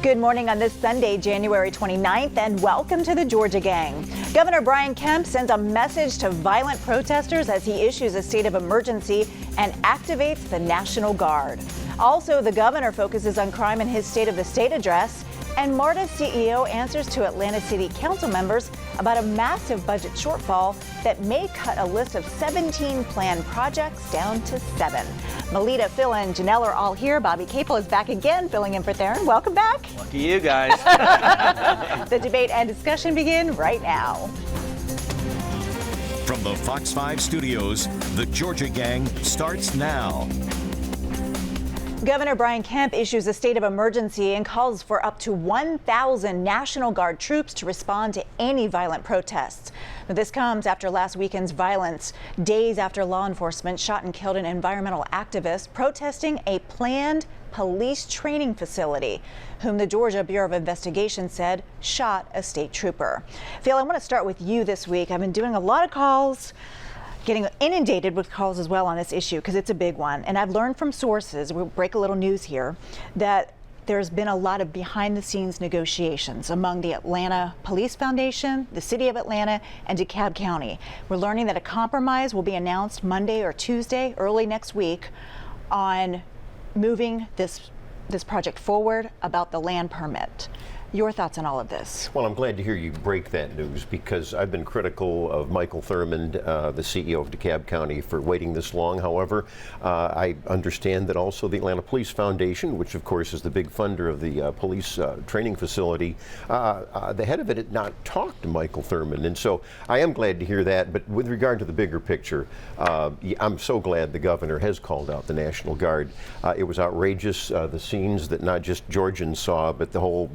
Good morning on this Sunday, January 29th, and welcome to the Georgia Gang. Governor Brian Kemp sends a message to violent protesters as he issues a state of emergency and activates the National Guard. Also, the governor focuses on crime in his State of the State address, and MARTA CEO answers to Atlanta City Council members about a massive budget shortfall that may cut a list of 17 planned projects down to 7. Melita, Phil, and Janelle are all here. Bobby Capel is back again, filling in for Theron. Welcome back. Lucky you guys. The debate and discussion begin right now. From the Fox 5 studios, the Georgia Gang starts now. Governor Brian Kemp issues a state of emergency and calls for up to 1,000 National Guard troops to respond to any violent protests. This comes after last weekend's violence, days after law enforcement shot and killed an environmental activist protesting a planned police training facility, whom the Georgia Bureau of Investigation said shot a state trooper. Phil, I want to start with you this week. I've been doing a lot of calls, getting inundated with calls as well on this issue because it's a big one. And I've learned from sources, we'll break a little news here, that there's been a lot of behind the scenes negotiations among the Atlanta Police Foundation, the City of Atlanta, and DeKalb County. We're learning that a compromise will be announced Monday or Tuesday, early next week, on moving this project forward about the land permit. Your thoughts on all of this? Well, I'm glad to hear you break that news because I've been critical of Michael Thurmond, the CEO of DeKalb County, for waiting this long. However, I understand that also the Atlanta Police Foundation, which of course is the big funder of the police training facility, the head of it had not talked to Michael Thurmond. And so I am glad to hear that. But with regard to the bigger picture, I'm so glad the governor has called out the National Guard. It was outrageous, the scenes that not just Georgians saw, but the whole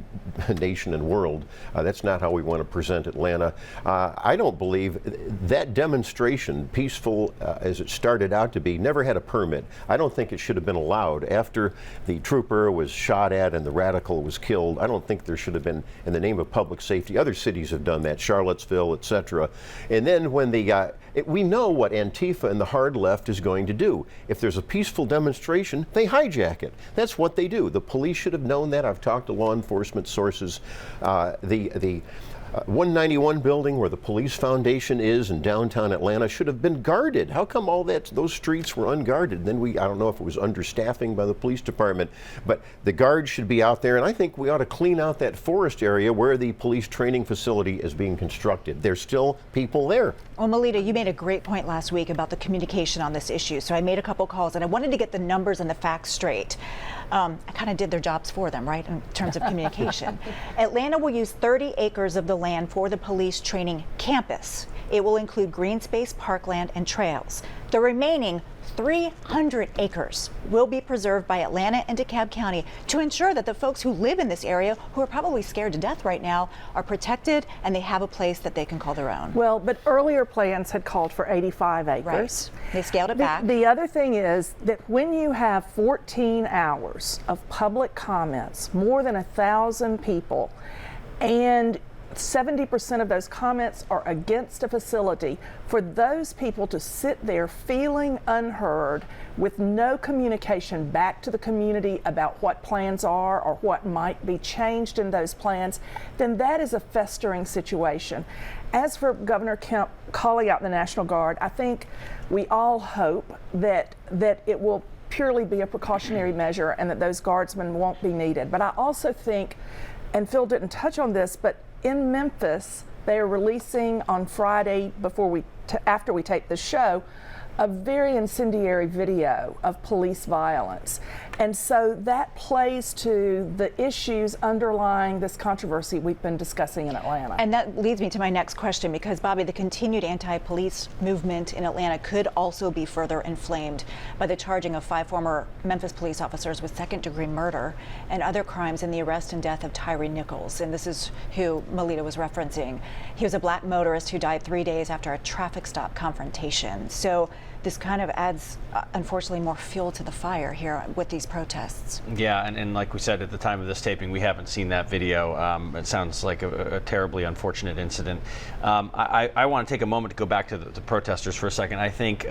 nation and world. That's not how we want to present Atlanta. I don't believe that demonstration, peaceful as it started out to be, never had a permit. I don't think it should have been allowed. After the trooper was shot at and the radical was killed, I don't think there should have been, in the name of public safety. Other cities have done that, Charlottesville, etc. And then when we know what Antifa and the hard left is going to do. If there's a peaceful demonstration, they hijack it. That's what they do. The police should have known that. I've talked to law enforcement sources. The 191 building where the police foundation is in downtown Atlanta should have been guarded. How come those streets were unguarded? Then I don't know if it was understaffing by the police department, but the guards should be out there, and I think we ought to clean out that forest area where the police training facility is being constructed. There's still people there. Well, Melita, you made a great point last week about the communication on this issue. So I made a couple calls and I wanted to get the numbers and the facts straight. I kind of did their jobs for them, right, in terms of communication. Atlanta will use 30 acres of the land for the police training campus. It will include green space, parkland, and trails. The remaining 300 acres will be preserved by Atlanta and DeKalb County to ensure that the folks who live in this area, who are probably scared to death right now, are protected and they have a place that they can call their own. Well, but earlier plans had called for 85 acres. Right. They scaled it back. The other thing is that when you have 14 hours of public comments, more than 1,000 people, and 70% of those comments are against a facility, for those people to sit there feeling unheard with no communication back to the community about what plans are or what might be changed in those plans, then that is a festering situation. As for Governor Kemp calling out the National Guard, I think we all hope that it will purely be a precautionary measure and that those guardsmen won't be needed. But I also think, and Phil didn't touch on this, but in Memphis, they are releasing on Friday after we tape the show, a very incendiary video of police violence. And so that plays to the issues underlying this controversy we've been discussing in Atlanta. And that leads me to my next question, because Bobby, the continued anti-police movement in Atlanta could also be further inflamed by the charging of 5 former Memphis police officers with second-degree murder and other crimes in the arrest and death of Tyree Nichols. And this is who Melita was referencing. He was a black motorist who died 3 days after a traffic stop confrontation. So this kind of adds, unfortunately, more fuel to the fire here with these protests. Yeah, and like we said at the time of this taping, we haven't seen that video. It sounds like a terribly unfortunate incident. I want to take a moment to go back to the protesters for a second. I think,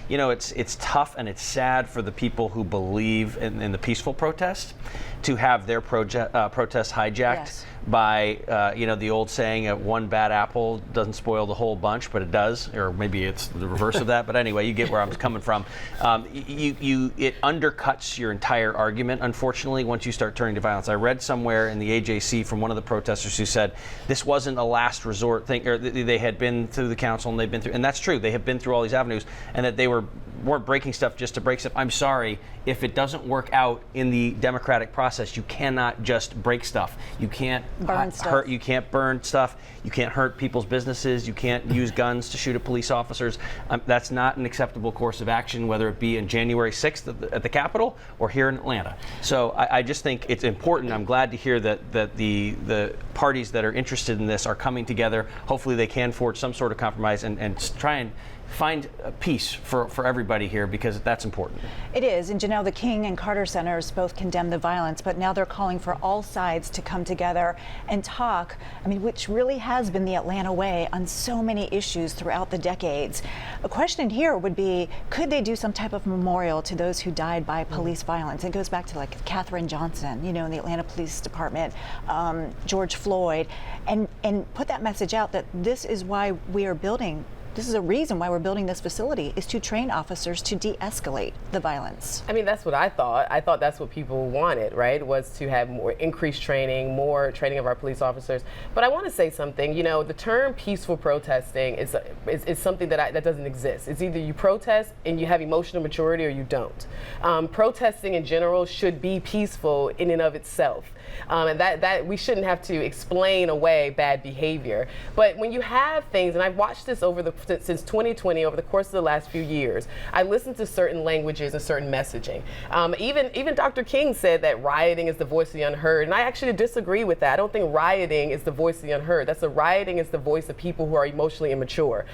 you know, it's tough and it's sad for the people who believe in the peaceful protest to have their protests hijacked. Yes. By, you know, the old saying, one bad apple doesn't spoil the whole bunch, but it does, or maybe it's the reverse of that. But anyway, you get where I'm coming from. It undercuts your entire argument, unfortunately, once you start turning to violence. I read somewhere in the AJC from one of the protesters who said this wasn't a last resort thing, or they had been through the council and they've been through, and that's true, they have been through all these avenues, and that they weren't breaking stuff just to break stuff. I'm sorry, if it doesn't work out in the democratic process, you cannot just break stuff. You can't burn stuff. You can't burn stuff. You can't hurt people's businesses. You can't use guns to shoot at police officers. That's not an acceptable course of action, whether it be in January 6th at the Capitol or here in Atlanta. So I just think it's important. I'm glad to hear that the parties that are interested in this are coming together. Hopefully they can forge some sort of compromise and try and find peace for everybody here, because that's important. It is, and Janelle, the King and Carter Centers both condemn the violence, but now they're calling for all sides to come together and talk, I mean, which really has been the Atlanta way on so many issues throughout the decades. A question here would be, could they do some type of memorial to those who died by police violence? It goes back to like Katherine Johnson, you know, in the Atlanta Police Department, George Floyd, and put that message out that this is why we are building. This is a reason why we're building this facility, is to train officers to de-escalate the violence. I mean, that's what I thought. I thought that's what people wanted, right? Was to have more increased training, more training of our police officers. But I want to say something. You know, the term peaceful protesting is something that doesn't exist. It's either you protest and you have emotional maturity, or you don't. Protesting in general should be peaceful in and of itself. And that we shouldn't have to explain away bad behavior. But when you have things, and I've watched this since 2020, over the course of the last few years, I listened to certain languages and certain messaging. Even Dr. King said that rioting is the voice of the unheard, and I actually disagree with that. I don't think rioting is the voice of the unheard. Rioting is the voice of people who are emotionally immature.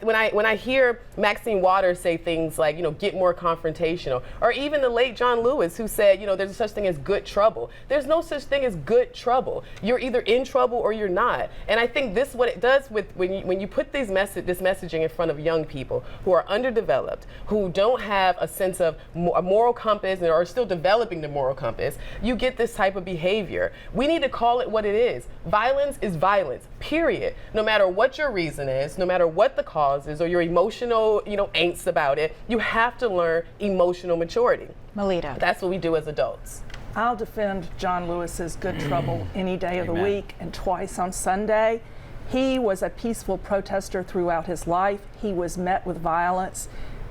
When I hear Maxine Waters say things like, you know, get more confrontational, or even the late John Lewis, who said, you know, there's such thing as good trouble. There's no such thing as good trouble. You're either in trouble or you're not. And I think this is what it does with when you put this messaging in front of young people who are underdeveloped, who don't have a sense of a moral compass and are still developing the moral compass. You get this type of behavior. We need to call it what it is. Violence is violence, period. No matter what your reason is, no matter what the cause is, or your emotional, you know, angst about it, you have to learn emotional maturity. Melita. That's what we do as adults. I'll defend John Lewis's good trouble any day of the Amen. week, and twice on Sunday. He was a peaceful protester throughout his life. He was met with violence.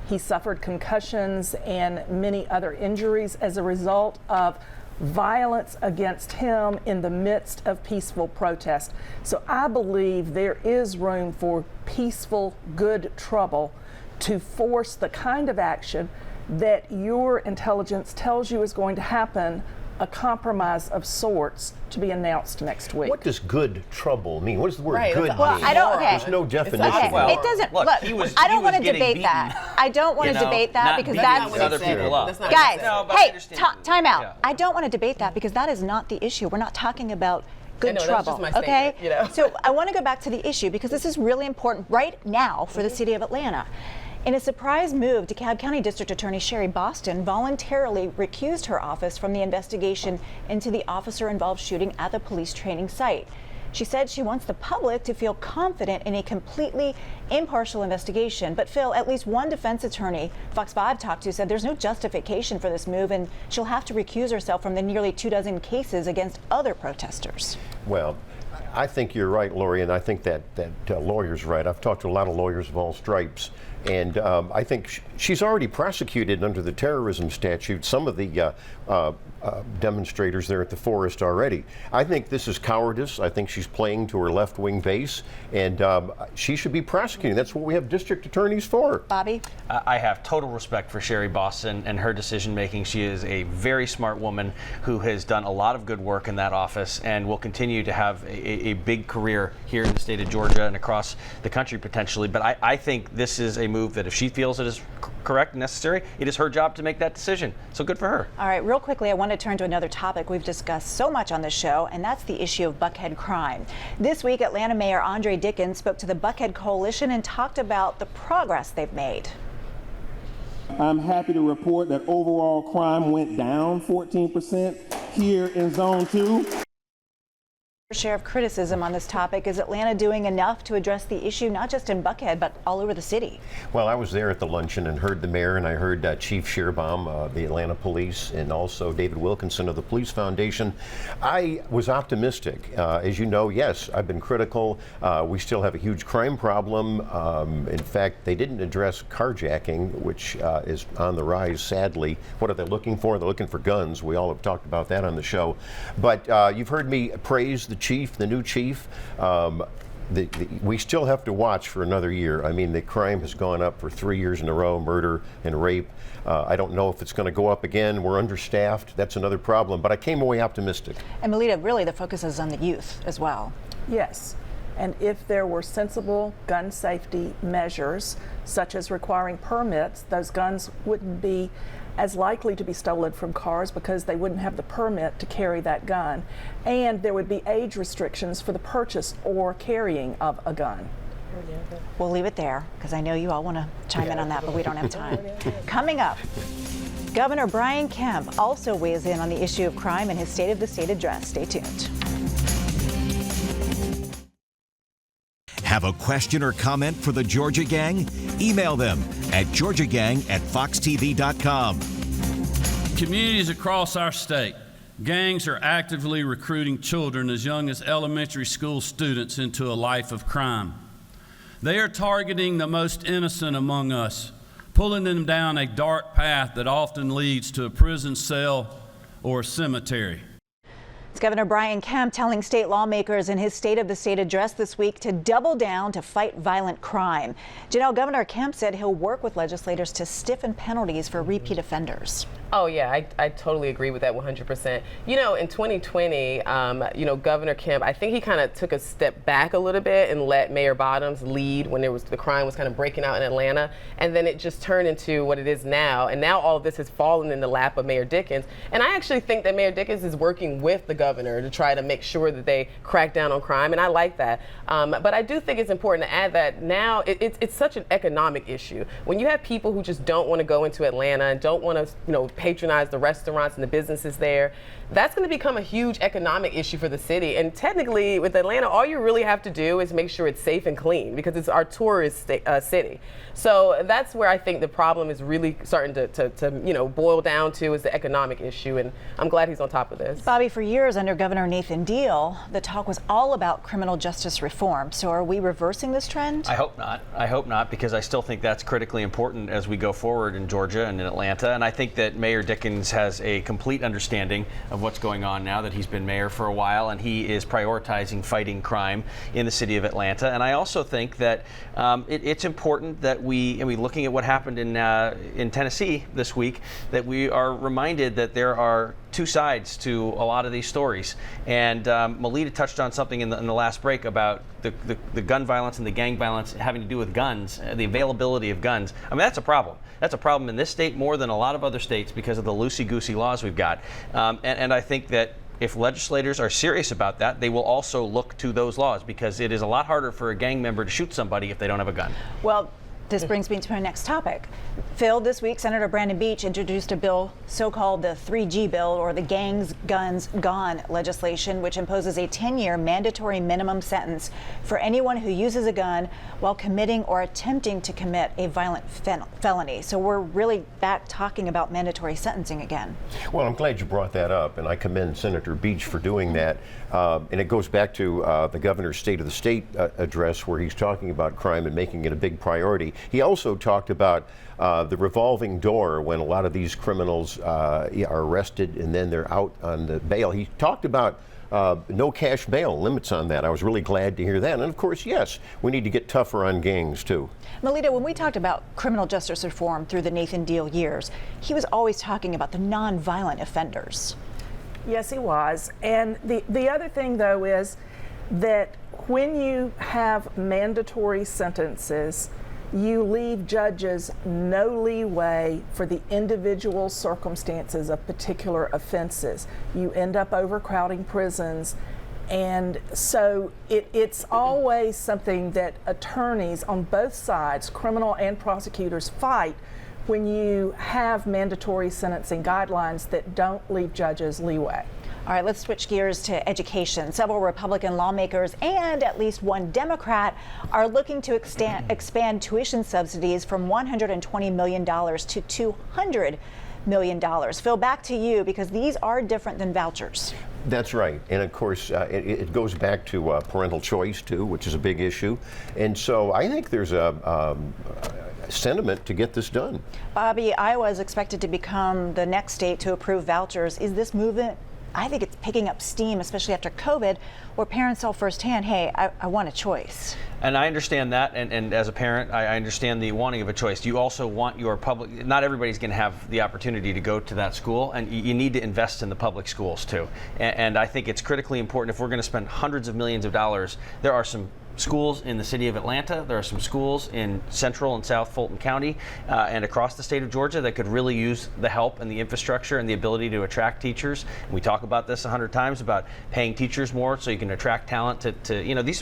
He suffered concussions and many other injuries as a result of violence against him in the midst of peaceful protest. So I believe there is room for peaceful, good trouble to force the kind of action that your intelligence tells you is going to happen, a compromise of sorts to be announced next week. What does good trouble mean? What does the word Right, good that's- Well, mean? I don't. Okay. There's no definition. Okay. Well, It doesn't. look, Look, he was- I he don't was want to getting debate beaten. that. I don't want You to know, debate that not because beating that's other people up. That's not guys. No, but I Hey, understand. time out. Yeah. I don't want to debate that because that is not the issue. We're not talking about good I know, that's trouble. just my Okay. statement, you know. So I want to go back to the issue because this is really important right now for the city of Atlanta. In a surprise move, DeKalb County District Attorney Sherry Boston voluntarily recused her office from the investigation into the officer-involved shooting at the police training site. She said she wants the public to feel confident in a completely impartial investigation. But Phil, at least one defense attorney Fox 5 talked to said there's no justification for this move and she'll have to recuse herself from the nearly 24 cases against other protesters. Well, I think you're right, Lori, and I think that lawyer's right. I've talked to a lot of lawyers of all stripes, and I think she's already prosecuted under the terrorism statute some of the demonstrators there at the Forest already. I think this is cowardice. I think she's playing to her left-wing base, and she should be prosecuting. That's what we have district attorneys for. Bobby? I have total respect for Sherry Boston and her decision-making. She is a very smart woman who has done a lot of good work in that office and will continue to have a big career here in the state of Georgia and across the country potentially. But I think this is a move that if she feels it is correct and necessary, it is her job to make that decision. So good for her. All right, real quickly, I want to turn to another topic we've discussed so much on this show, and that's the issue of Buckhead crime. This week, Atlanta Mayor Andre Dickens spoke to the Buckhead Coalition and talked about the progress they've made. I'm happy to report that overall crime went down 14% here in Zone 2. Share of criticism on this topic. Is Atlanta doing enough to address the issue, not just in Buckhead, but all over the city? Well, I was there at the luncheon and heard the mayor, and I heard Chief Shearbaum of the Atlanta Police, and also David Wilkinson of the Police Foundation. I was optimistic. As you know, yes, I've been critical. We still have a huge crime problem. In fact, they didn't address carjacking, which is on the rise, sadly. What are they looking for? They're looking for guns. We all have talked about that on the show. But you've heard me praise the chief, the new chief. We still have to watch for another year. I mean, the crime has gone up for 3 years in a row, murder and rape. I don't know if it's going to go up again. We're understaffed. That's another problem. But I came away optimistic. And Melita, really the focus is on the youth as well. Yes. And if there were sensible gun safety measures, such as requiring permits, those guns wouldn't be as likely to be stolen from cars because they wouldn't have the permit to carry that gun. And there would be age restrictions for the purchase or carrying of a gun. We'll leave it there because I know you all want to chime in on that, but we don't have time. Coming up, Governor Brian Kemp also weighs in on the issue of crime in his State of the State address. Stay tuned. Have a question or comment for the Georgia Gang? Email them at georgiagang@foxtv.com. Communities across our state, gangs are actively recruiting children as young as elementary school students into a life of crime. They are targeting the most innocent among us, pulling them down a dark path that often leads to a prison cell or a cemetery. It's Governor Brian Kemp telling state lawmakers in his State of the State address this week to double down to fight violent crime. Janelle, Governor Kemp said he'll work with legislators to stiffen penalties for repeat offenders. Oh, yeah, I totally agree with that 100%. You know, in 2020, Governor Kemp, I think he kind of took a step back a little bit and let Mayor Bottoms lead when the crime was kind of breaking out in Atlanta. And then it just turned into what it is now. And now all of this has fallen in the lap of Mayor Dickens. And I actually think that Mayor Dickens is working with the governor to try to make sure that they crack down on crime. And I like that. But I do think it's important to add that now it's such an economic issue. When you have people who just don't want to go into Atlanta and don't want to, patronize the restaurants and the businesses there, that's going to become a huge economic issue for the city. And technically, with Atlanta, all you really have to do is make sure it's safe and clean because it's our tourist city. So that's where I think the problem is really starting to boil down to is the economic issue. And I'm glad he's on top of this. Bobby, for years under Governor Nathan Deal, the talk was all about criminal justice reform. So are we reversing this trend? I hope not. I hope not, because I still think that's critically important as we go forward in Georgia and in Atlanta. And I think that Mayor Dickens has a complete understanding of what's going on now that he's been mayor for a while, and he is prioritizing fighting crime in the city of Atlanta. And I also think that it's important that we looking at what happened in Tennessee this week, that we are reminded that there are two sides to a lot of these stories. And Melita touched on something in the last break about the gun violence and the gang violence having to do with guns, the availability of guns. I mean, that's a problem. That's a problem in this state more than a lot of other states because of the loosey-goosey laws we've got. And I think that if legislators are serious about that, they will also look to those laws, because it is a lot harder for a gang member to shoot somebody if they don't have a gun. Well, this brings me to my next topic. Phil, this week, Senator Brandon Beach introduced a bill, so-called the 3G bill, or the Gangs, Guns, Gone legislation, which imposes a 10-year mandatory minimum sentence for anyone who uses a gun while committing or attempting to commit a violent felony. So we're really back talking about mandatory sentencing again. Well, I'm glad you brought that up, and I commend Senator Beach for doing that. And it goes back to the governor's State of the State address, where he's talking about crime and making it a big priority. He also talked about the revolving door when a lot of these criminals are arrested and then they're out on the bail. He talked about no cash bail, limits on that. I was really glad to hear that. And of course, yes, we need to get tougher on gangs too. Melita, when we talked about criminal justice reform through the Nathan Deal years, he was always talking about the nonviolent offenders. Yes, he was. And the other thing, though, is that when you have mandatory sentences, you leave judges no leeway for the individual circumstances of particular offenses. You end up overcrowding prisons, and so it's always something that attorneys on both sides, criminal and prosecutors, fight when you have mandatory sentencing guidelines that don't leave judges leeway. All right, let's switch gears to education. Several Republican lawmakers and at least one Democrat are looking to expand tuition subsidies from $120 million to $200 million. Phil, back to you, because these are different than vouchers. That's right. And of course, it goes back to parental choice, too, which is a big issue. And so I think there's a sentiment to get this done. Bobby, Iowa is expected to become the next state to approve vouchers. Is this movement, I think it's picking up steam, especially after COVID, where parents saw firsthand, hey, I want a choice. And I understand that, and as a parent, I understand the wanting of a choice. You also want your public, not everybody's going to have the opportunity to go to that school, and you need to invest in the public schools too. And I think it's critically important, if we're going to spend hundreds of millions of dollars. There are some schools in the city of Atlanta, there are some schools in Central and South Fulton County and across the state of Georgia that could really use the help and the infrastructure and the ability to attract teachers. And we talk about this 100 times about paying teachers more so you can attract talent to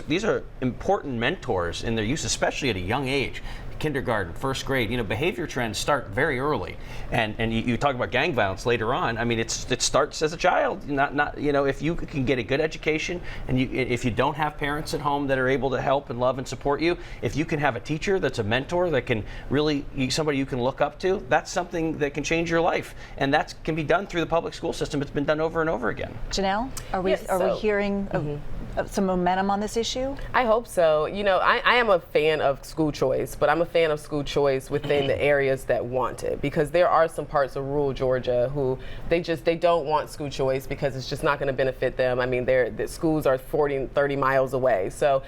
these are important mentors in their use, especially at a young age. Kindergarten, first grade, behavior trends start very early, and you talk about gang violence later on. I mean, it starts as a child. Not if you can get a good education, and if you don't have parents at home that are able to help and love and support you, if you can have a teacher that's a mentor that can really somebody you can look up to, that's something that can change your life, and that can be done through the public school system. It's been done over and over again. Janelle, are we hearing of some momentum on this issue? I hope so. I am a fan of school choice, but I'm a fan of school choice within the areas that want it, because there are some parts of rural Georgia who they don't want school choice because it's just not going to benefit them. I mean, the schools are 40 and 30 miles away, so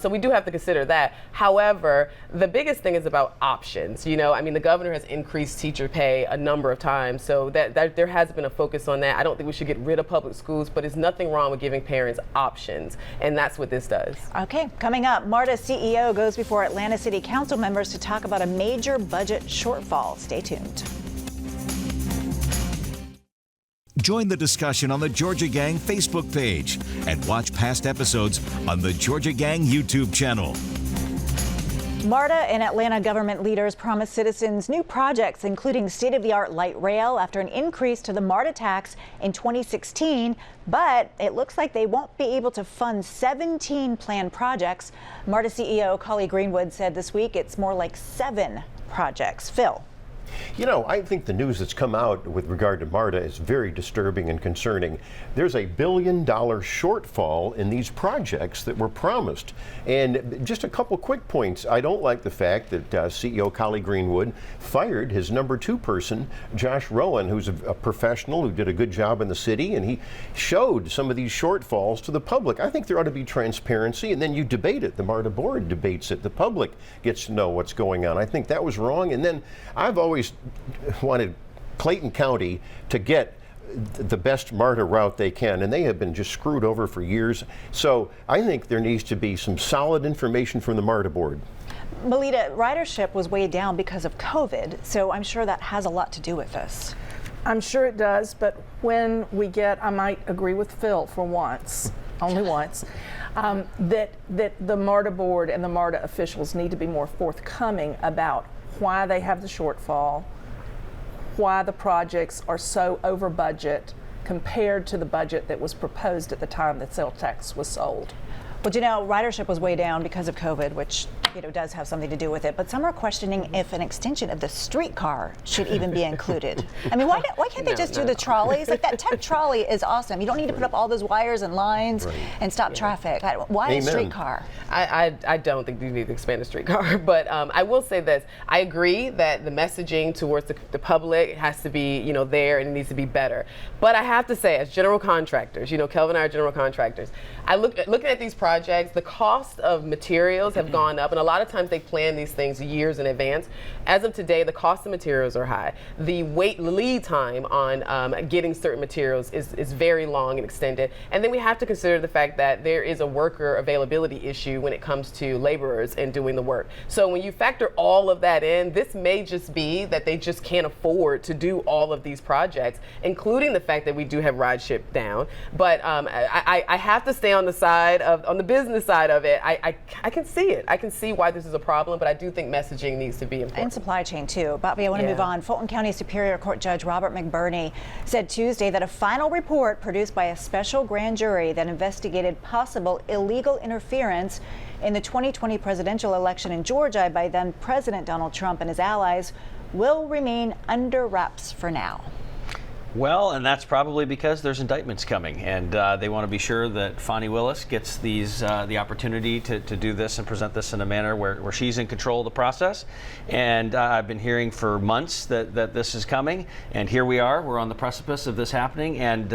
we do have to consider that. However, the biggest thing is about options. The governor has increased teacher pay a number of times, so that there has been a focus on that. I don't think we should get rid of public schools, but there's nothing wrong with giving parents options, and that's what this does. Okay, coming up, MARTA CEO goes before Atlanta City Council members to talk about a major budget shortfall. Stay tuned. Join the discussion on the Georgia Gang Facebook page and watch past episodes on the Georgia Gang YouTube channel. MARTA and Atlanta government leaders promised citizens new projects, including state-of-the-art light rail after an increase to the MARTA tax in 2016. But it looks like they won't be able to fund 17 planned projects. MARTA CEO Collie Greenwood said this week it's more like 7 projects. Phil. I think the news that's come out with regard to MARTA is very disturbing and concerning. There's a $1 billion shortfall in these projects that were promised. And just a couple quick points. I don't like the fact that CEO Collie Greenwood fired his number 2 person, Josh Rowan, who's a professional who did a good job in the city, and he showed some of these shortfalls to the public. I think there ought to be transparency, and then you debate it. The MARTA board debates it. The public gets to know what's going on. I think that was wrong. And then I've always wanted Clayton County to get the best MARTA route they can, and they have been just screwed over for years. So I think there needs to be some solid information from the MARTA board. Melita, ridership was way down because of COVID, so I'm sure that has a lot to do with this. I'm sure it does, but when we get, I might agree with Phil for once, only once, that the MARTA board and the MARTA officials need to be more forthcoming about why they have the shortfall, why the projects are so over budget compared to the budget that was proposed at the time that sales tax was sold. Well, ridership was way down because of COVID, which does have something to do with it. But some are questioning if an extension of the streetcar should even be included. I mean, why can't they just do the trolleys? Like, that tech trolley is awesome. You don't need to put up all those wires and lines and stop traffic. Why a streetcar? I don't think you need to expand the streetcar, but I will say this. I agree that the messaging towards the public has to be, there, and it needs to be better. But I have to say, as general contractors, Kelvin and I are general contractors, looking at these projects, projects, the cost of materials have gone up, and a lot of times they plan these things years in advance. As of today, the cost of materials are high. The lead time on getting certain materials is very long and extended. And then we have to consider the fact that there is a worker availability issue when it comes to laborers and doing the work. So when you factor all of that in, this may just be that they just can't afford to do all of these projects, including the fact that we do have rideship down. But I have to stay on the business side of it. I can see it. I can see why this is a problem, but I do think messaging needs to be important. And supply chain too. Bobby, I want to move on. Fulton County Superior Court Judge Robert McBurney said Tuesday that a final report produced by a special grand jury that investigated possible illegal interference in the 2020 presidential election in Georgia by then President Donald Trump and his allies will remain under wraps for now. Well, and that's probably because there's indictments coming, and they want to be sure that Fani Willis gets the opportunity to do this and present this in a manner where she's in control of the process. And I've been hearing for months that this is coming, and here we are. We're on the precipice of this happening, and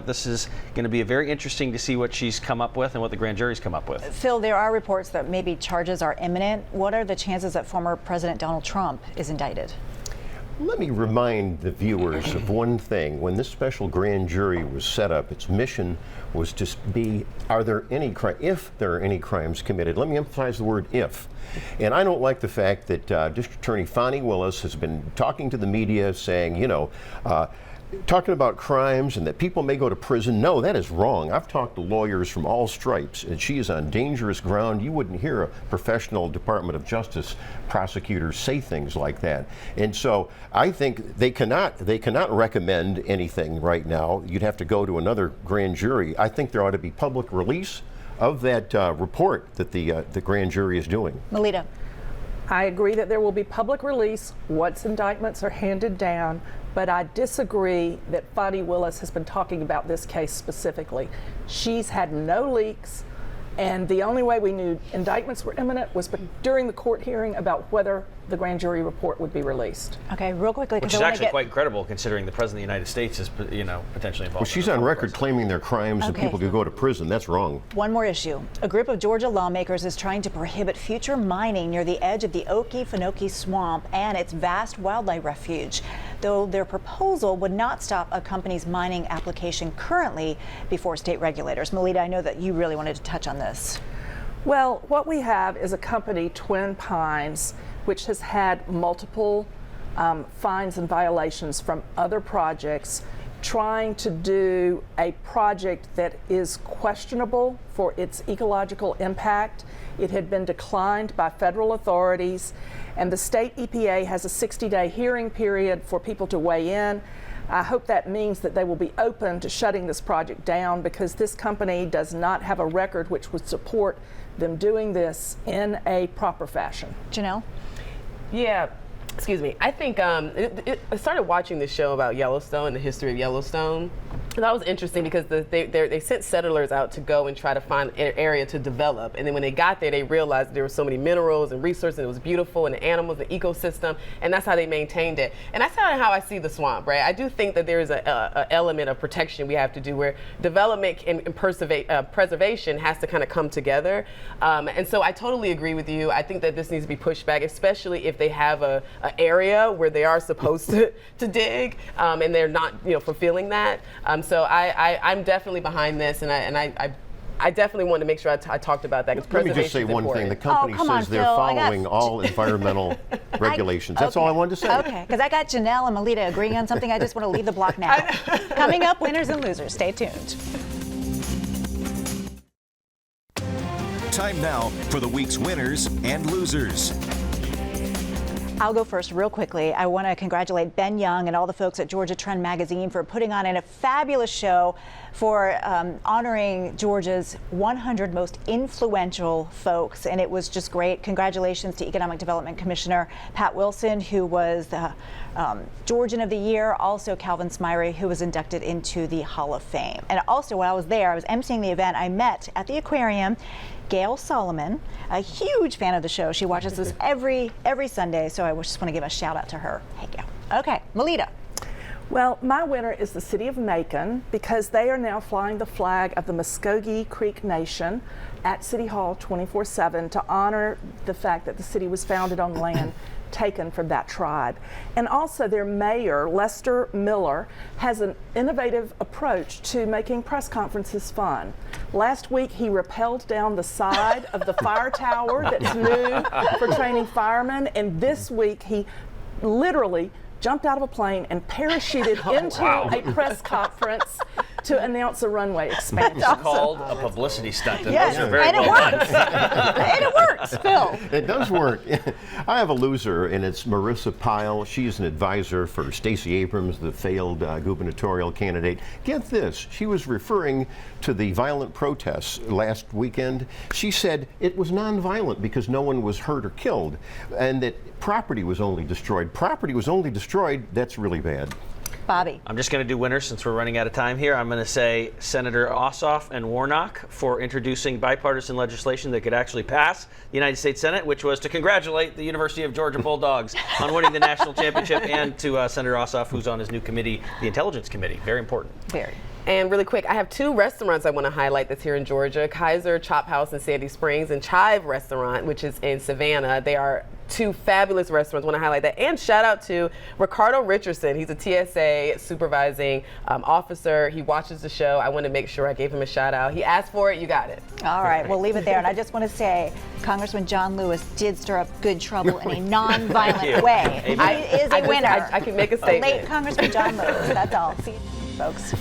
this is going to be very interesting to see what she's come up with and what the grand jury's come up with. Phil, there are reports that maybe charges are imminent. What are the chances that former President Donald Trump is indicted? Let me remind the viewers of one thing. When this special grand jury was set up, its mission was to be, if there are any crimes committed. Let me emphasize the word if. And I don't like the fact that District Attorney Fani Willis has been talking to the media saying, talking about crimes and that people may go to prison. No, that is wrong. I've talked to lawyers from all stripes, and she is on dangerous ground. You wouldn't hear a professional Department of Justice prosecutor say things like that. And so I think they cannot recommend anything right now. You'd have to go to another grand jury. I think there ought to be public release of that report that the grand jury is doing. Melita. I agree that there will be public release once indictments are handed down, but I disagree that Fani Willis has been talking about this case specifically. She's had no leaks, and the only way we knew indictments were imminent was during the court hearing about whether the grand jury report would be released. Okay, real quickly. Which is actually quite incredible considering the President of the United States is, potentially involved. Well, she's on record claiming they're crimes and people could go to prison. That's wrong. One more issue. A group of Georgia lawmakers is trying to prohibit future mining near the edge of the Okefenokee Swamp and its vast wildlife refuge, though their proposal would not stop a company's mining application currently before state regulators. Melita, I know that you really wanted to touch on this. Well, what we have is a company, Twin Pines, which has had multiple fines and violations from other projects, trying to do a project that is questionable for its ecological impact. It had been declined by federal authorities, and the state EPA has a 60-day hearing period for people to weigh in. I hope that means that they will be open to shutting this project down, because this company does not have a record which would support them doing this in a proper fashion. Janelle? Yeah. Excuse me. I think I started watching this show about Yellowstone and the history of Yellowstone. And that was interesting because they sent settlers out to go and try to find an area to develop. And then when they got there, they realized there were so many minerals and resources, and it was beautiful, and the animals, the ecosystem, and that's how they maintained it. And that's kind of how I see the swamp, right? I do think that there is an element of protection we have to do where development and preservation has to kind of come together. And so I totally agree with you. I think that this needs to be pushed back, especially if they have an area where they are supposed to dig, and they're not, fulfilling that. So I'm definitely behind this, and I definitely want to make sure I talked about that. Let me just say one thing. The company says they're following all environmental regulations. That's all I wanted to say. Okay, because I got Janelle and Melita agreeing on something. I just want to leave the block now. Coming up, winners and losers. Stay tuned. Time now for the week's winners and losers. I'll go first real quickly. I want to congratulate Ben Young and all the folks at Georgia Trend Magazine for putting on a fabulous show for honoring Georgia's 100 most influential folks, and it was just great. Congratulations to Economic Development Commissioner Pat Wilson, who was the Georgian of the Year, also Calvin Smyre, who was inducted into the Hall of Fame. And also, while I was there, I was emceeing the event, I met at the aquarium Gail Solomon, a huge fan of the show. She watches this every Sunday, so I just want to give a shout out to her. Hey, Gail. Okay, Melita. Well, my winner is the city of Macon because they are now flying the flag of the Muskogee Creek Nation at City Hall 24/7 to honor the fact that the city was founded on land taken from that tribe. And also their mayor, Lester Miller, has an innovative approach to making press conferences fun. Last week he rappelled down the side of the fire tower that's new for training firemen, and this week he literally jumped out of a plane and parachuted into a press conference to announce a runway expansion. It's called a publicity stunt. And Yes, those are very and it well done. works. And it works, Phil. It does work. I have a loser, and it's Marissa Pyle. She's an advisor for Stacey Abrams, the failed gubernatorial candidate. Get this, she was referring to the violent protests last weekend. She said it was nonviolent because no one was hurt or killed, and that property was only destroyed. Property was only destroyed, that's really bad. Bobby. I'm just going to do winners since we're running out of time here. I'm going to say Senator Ossoff and Warnock for introducing bipartisan legislation that could actually pass the United States Senate, which was to congratulate the University of Georgia Bulldogs on winning the national championship, and to Senator Ossoff, who's on his new committee, the Intelligence Committee. Very important. Very. And really quick, I have two restaurants I want to highlight that's here in Georgia. Kaiser Chop House in Sandy Springs and Chive Restaurant, which is in Savannah. They are two fabulous restaurants. I want to highlight that. And shout out to Ricardo Richardson. He's a TSA supervising officer. He watches the show. I want to make sure I gave him a shout out. He asked for it. You got it. All right, we'll leave it there. And I just want to say, Congressman John Lewis did stir up good trouble in a non-violent way. He is a winner. I can make a statement. Late Congressman John Lewis. That's all. See you, folks.